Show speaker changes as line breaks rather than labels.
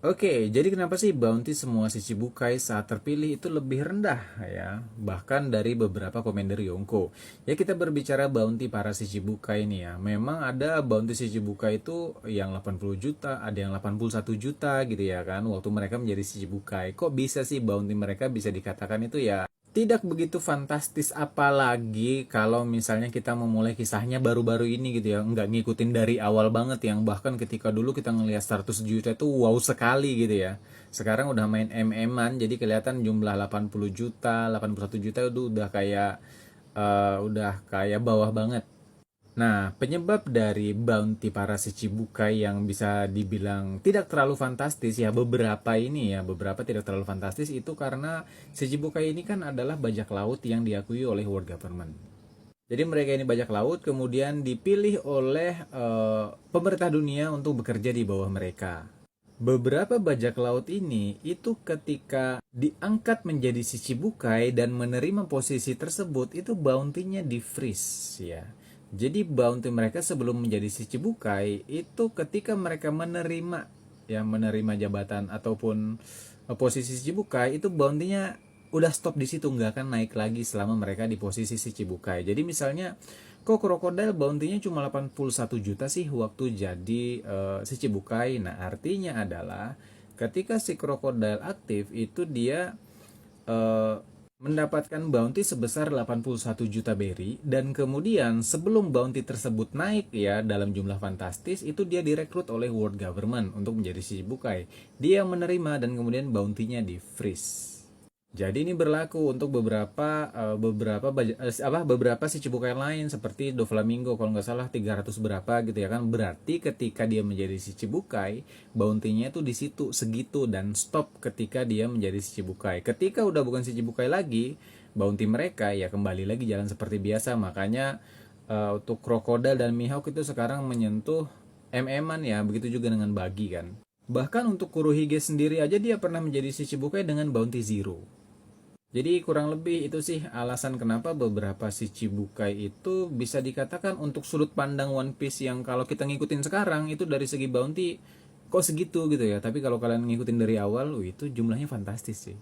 Oke, jadi kenapa sih bounty semua Shichibukai saat terpilih itu lebih rendah ya, bahkan dari beberapa komen dari Yonko. Ya kita berbicara bounty para Shichibukai ini ya, memang ada bounty Shichibukai itu yang 80 juta, ada yang 81 juta gitu ya kan, waktu mereka menjadi Shichibukai. Kok bisa sih bounty mereka bisa dikatakan itu ya tidak begitu fantastis, apalagi kalau misalnya kita memulai kisahnya baru-baru ini gitu ya, nggak ngikutin dari awal banget yang bahkan ketika dulu kita ngelihat 100 juta itu wow sekali gitu ya. Sekarang udah main MM-an jadi kelihatan jumlah 80 juta, 81 juta itu udah kayak bawah banget. Nah, penyebab dari bounty para Shichibukai yang bisa dibilang tidak terlalu fantastis ya, beberapa tidak terlalu fantastis itu karena Shichibukai ini kan adalah bajak laut yang diakui oleh world government. Jadi mereka ini bajak laut kemudian dipilih oleh pemerintah dunia untuk bekerja di bawah mereka. Beberapa bajak laut ini itu ketika diangkat menjadi Shichibukai dan menerima posisi tersebut itu bounty-nya di freeze ya. Jadi bounty mereka sebelum menjadi Shichibukai itu ketika mereka menerima jabatan ataupun posisi Shichibukai itu bounty-nya udah stop di situ, nggak akan naik lagi selama mereka di posisi Shichibukai. Jadi misalnya kok krokodil bounty-nya cuma 81 juta sih waktu jadi si Cibukai. Nah, artinya adalah ketika si krokodil aktif itu dia eh, mendapatkan bounty sebesar 81 juta berry dan kemudian sebelum bounty tersebut naik ya dalam jumlah fantastis itu dia direkrut oleh world government untuk menjadi si Cibukai. Dia menerima dan kemudian bounty-nya di freeze. Jadi ini berlaku untuk beberapa si cibukai lain seperti Doflamingo kalau nggak salah 300 berapa gitu ya kan. Berarti ketika dia menjadi si cibukai, bounty-nya itu di situ segitu dan stop ketika dia menjadi si cibukai. Ketika udah bukan si cibukai lagi, bounty mereka ya kembali lagi jalan seperti biasa. Makanya untuk Crocodile dan Mihawk itu sekarang menyentuh MM-an ya, begitu juga dengan Buggy kan. Bahkan untuk Kurohige sendiri aja dia pernah menjadi si cibukai dengan bounty zero. Jadi kurang lebih itu sih alasan kenapa beberapa si Cibukai itu bisa dikatakan untuk sudut pandang One Piece yang kalau kita ngikutin sekarang itu dari segi bounty kok segitu gitu ya. Tapi kalau kalian ngikutin dari awal, itu jumlahnya fantastis sih.